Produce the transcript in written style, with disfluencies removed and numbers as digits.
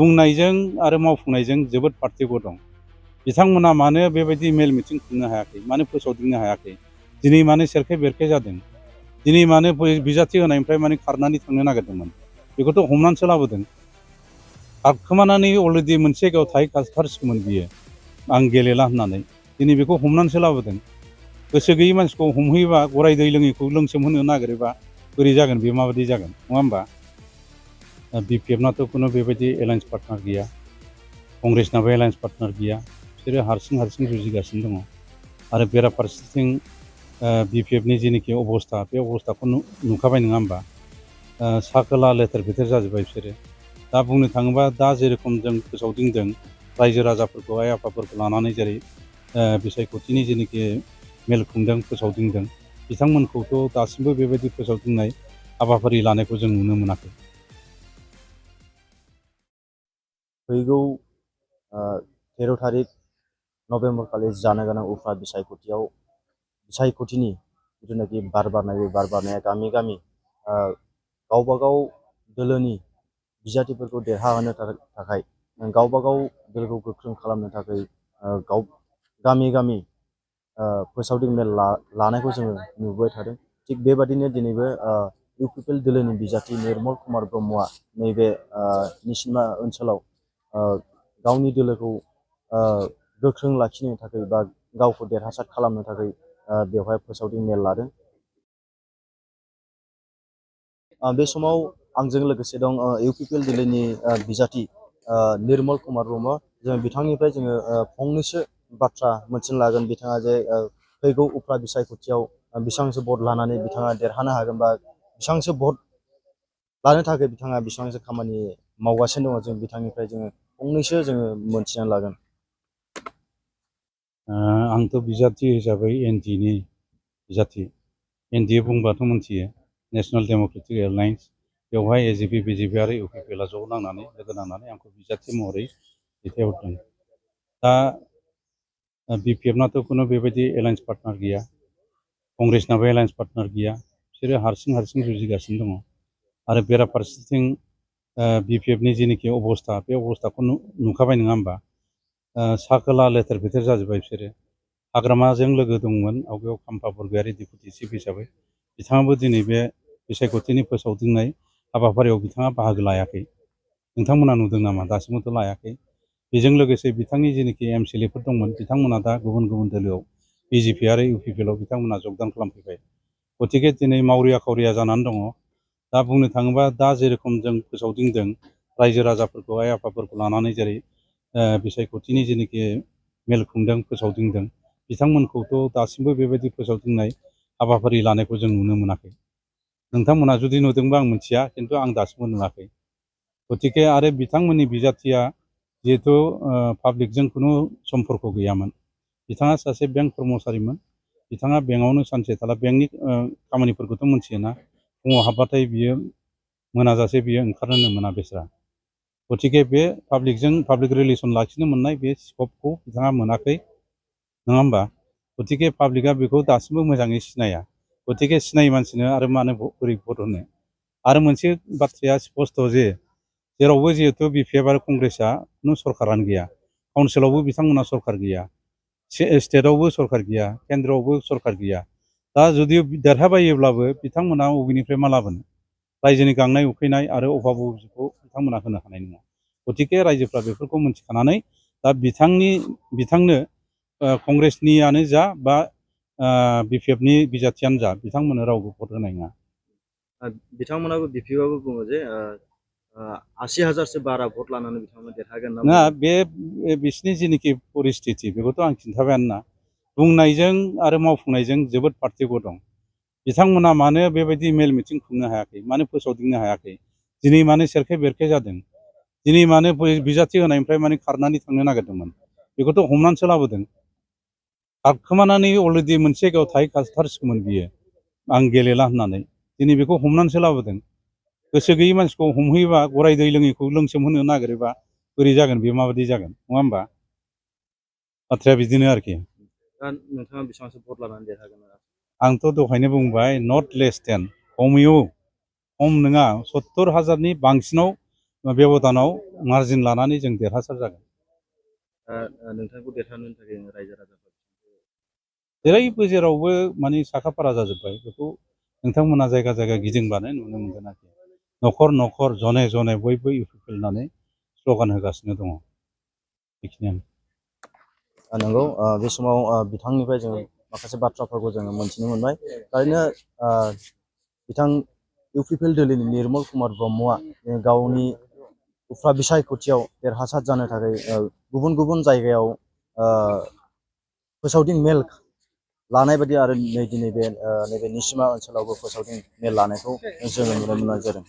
बुंनायजों आरो मावफुंनायजों जोबोद पार्थक्य दं। बिथांमोना मानो बेबायदि मेल मिटिं खुंनो हायाखै, मानो फोसावदिंनो हायाखै, दिनै मानो सेरखे बेरखे जादों, दिनै मानो बिजाथि होनायनिफ्राय माने खारनानै थांनो नागिरदोंमोन, बेखौथ' हमनानैसो लाबोदों। खारखोमानानै अलरेडि मोनसे जायगायाव थाहैखाथारसिगौमोन बियो, आं गेलेला होननानै। दिनै बेखौ हमनानैसो लाबोदों। गोसो गैयै मानसिखौ हमहैयोबा, गराय दै लोङैखौ लोंसोमहोनो नागिरोबा बोरै जागोन, बे माबायदि जागोन, नङा होमबा? बिपिएफनाथ' खुनु बेबायदि एलायन्स पार्टनार गैया, कंग्रेसनाबो एलायन्स पार्टनार गैया, बिसोरो हारसिं जुजिगासिनो दङ। आरो बेराफारसेथिं बिपिएफनि जेनोखि अबस्था, बे अबस्थाखौ नुखाबाय नङा होमबा? सा खोला लेथेर फेथेर जाजोब्बाय बिसोरो। दा बुंनो थाङोबा दा जेरेखम जों फोसावदिंदों रायजो राजाफोरखौ, आइ आफाफोरखौ लानानै, जेरै बिसायख'थिनि जेनोखि मेल खुंदों, फोसावदिंदों, बिथांमोनखौथ' दासिमबो बेबायदि फोसावदिंनाय हाबाफारि लानायखौ जों नुनो मोनाखै। फैगौ 13 तारिख नभेम्बर खालि जानो गोनां उफ्रा बिसायख'थिनि जिथुनाखि बार बारनाय, बे बार बारनाया गामि गामि गावबागाव दोलोनि बिजाथिफोरखौ देरहाहोनो थाखाय, गावबागाव दोलोखौ गोख्रों खालामनो थाखाय गामि गामि फोसावदिं मेल लानायखौ जोङो नुबाय थादों। थिग बेबादिनो दिनैबो इउपिपिएल दोलोनि बिजाथि निर्मल कुमार ब्रह्मआ नैबे निसिमा ओनसोलाव गावनि दोलोखौ गोख्रों लाखिनो थाखाय बा गावखौ देरहासार खालामनो थाखाय बेवहाय फोसावदिं मेल लादों। बे समाव आंजों लोगोसे दं इउपिपिएल दोलोनि बिजाथि निर्मल कुमार ब्रह्म। जों बिथांनिफ्राय जोङो फंनैसो बाथ्रा मोनथिनो लागोन। बिथाङा जे फैगौ उफ्रा बिसायख'थियाव बेसेबांसो भट लानानै बिथाङा देरहानो हागोन, बा बेसेबांसो भट लानो थाखाय बिथाङा बेसेबांसो खामानि मावगासिनो दङ, जों बिथांनिफ्राय जोङो फंनैसो जोङो मोनथिनानै लागोन। आंथ' बिजाथि हिसाबै एनडिएनि बिजाथि। एनडिए बुंबाथ' मोनथियो, नेशनेल डेम'क्रेटिक एलायन्स। बेवहाय एजिपि, बिजेपि आरो इउपिपिएलआ ज' नांनानै, लोगो नांनानै आंखौ बिजाथि महरै दैथायहरदों। दा बिपिएफनाथ' खुनु बेबायदि एलायन्स पार्टनार गैया, कंग्रेसनाबो एलायन्स पार्टनार गैया, बिसोरो हारसिं जुजिगासिनो दङ। आरो बेराफारसेथिं बिपिएफनि जेनोखि अबस्था, बे अबस्थाखौ नुखाबाय नङा होमबा? सा खोला लेथेर फेथेर जाजोब्बाय बिसोरो। हाग्रामाजों लोगो दंमोन आवगायाव खाम्फा बरगयारि डिपुटि चिफ हिसाबै, बिथाङाबो दिनै बे बिसायख'थिनि फोसावदिंनाय हाबाफारियाव बिथाङा बाहागो लायाखै। नोंथांमोना नुदों नामा? दासिमबोथ' लायाखै। बेजों लोगोसे बिथांनि जेनोखि एमसिएलएफोर दंमोन, बिथांमोना दा गुबुन दोलोआव, बिजेपि आरो इउपिपिएलआव बिथांमोना जगदान खालामफैबाय। गतिके दिनै मावरिया खावरिया जानानै दङ। दा बुंनो थाङोबा दा जेरेखम जों फोसावदिंदों रायजो राजाफोरखौ, आइ आफाफोरखौ लानानै, जेरै बिसायख'थिनि जेनोखि मेल खुंदों, फोसावदिंदों, बिथांमोनखौथ' दासिमबो बेबायदि फोसावदिंनाय हाबाफारि लानायखौ जों नुनो मोनाखै। नोंथांमोना जुदि नुदोंबा आं मिथिया, खिन्थु आं दासिमबो नुवाखै। गतिके आरो बिथांमोननि बिजाथिया जिहेथु पाब्लिकजों खुनु सम्पर्क गैयामोन। बिथाङा सासे बेंक कर्मचारिमोन। बिथाङा बेंकआवनो सानसे थाला, बेंकनि खामानिफोरखौथ' मोनथियोना, फुङाव हाबबाथाय बियो मोनाजासे बियो ओंखारनोनो मोना बेस्रा। गतिके बे पाब्लिक रिलेसन लाखिनो मोननाय बे स्कपखौ बिथाङा मोनाखै, नङा होमबा? गतिके पाब्लिकआ बेखौ दासिमबो मोजाङै सिनाया। गतिके सिनायै मानसिनो आरो मानो बोरै भट होनो? आरो मोनसे बाथ्राया स्पस्ट जे जेरावबो जिहेतु बिपिएफ आरो कंग्रेसआ खुनु सरकारानो गैया, काउन्सिलावबो बिथांमोना सरकार गैया, स्टेटआवबो सरकार गैया, केन्द्रआवबो सरकार गैया। दा जुदि देरहाबायोब्लाबो बिथांमोना बबेनिफ्राय मा लाबोनो? रायजोनि गांनाय उखैनाय आरो अभाब उबिखौ बिथांमोना होनो हानाय नङा। गतिके रायजोफ्रा बेफोरखौ मोनथिखानानै दा बिथांनो कंग्रेसनियानो जा बा बिपिएफनि बिजाथियानो जा, बिथांमोननो रावबो भट होनाय नङा। बिथांमोनाबो बिपिएफआबो बुङो जे 80,000सो बारा भट लानानै बिथांमोना देरहागोन होनना नङा, बुङो। बे बिसिनि जेनोखि परिस्थिति, बेखौथ' आं खिन्थाबायानो ना। बुंनायजों आरो मावफुंनायजों जोबोद पार्थक्य दं। बिथांमोना मानो बेबायदि मेल मिटिं खुंनो हायाखै, मानो फोसावदिंनो हायाखै, दिनै मानो सेरखे बेरखे जादों, दिनै मानो बिजाथि होनायनिफ्राय माने खारनानै थांनो नागिरदोंमोन, बेखौथ' हमनानैसो लाबोदों। खारखोमानानै अलरेडि मोनसे जायगायाव थाहैखाथारसिगौमोन बियो, आं गेलेला होननानै। दिनै बेखौ हमनानैसो लाबोदों। गोसो गैयै मानसिखौ हमहैयोबा, गराय दै लोङैखौ लोंसोमहोनो नागिरोबा बोरै जागोन, बे माबायदि जागोन, नङा होमबा? बाथ्राया बिदिनो आरोखि। दा नोंथाङा बेसेबांसो भट लानानै देरहागोन? आंथ' दहायनो बुंबाय, नट लेस देन, खम नङा, 70,000नि बांसिनाव बेब'धानाव मार्जिन लानानै जों देरहासार जागोन। नोंथांखौ देरहानो थाखाय रायजो राजाफोर जेरैबो जेरावबो माने साखाफारा जाजोब्बाय। बेखौ नोंथांमोना जायगा जायगा गिदिंबानो नुनो मोनगोन आरोखि। न'खर न'खर जने जने बयबो इउपिपिएल होननानै स्ल'गान होगासिनो दङ। बेखिनियानो। नंगौ बे समाव बिथांनिफ्राय जोङो माखासे बाथ्राफोरखौ जोङो मोनथिनो मोनबाय। थारैनो बिथां इउपिपिएल दोलोनि निर्मल कुमार ब्रह्मआ गावनि उफ्रा बिसायख'थियाव देरहासार जानो थाखाय गुबुन गुबुन जायगायाव फोसावदिं मेल लानाय बायदि आरो दिनै नैबे निसिमा ओनसोलावबो फोसावदिं मेल लानायखौ जोङो नुनो मोननाय जादों।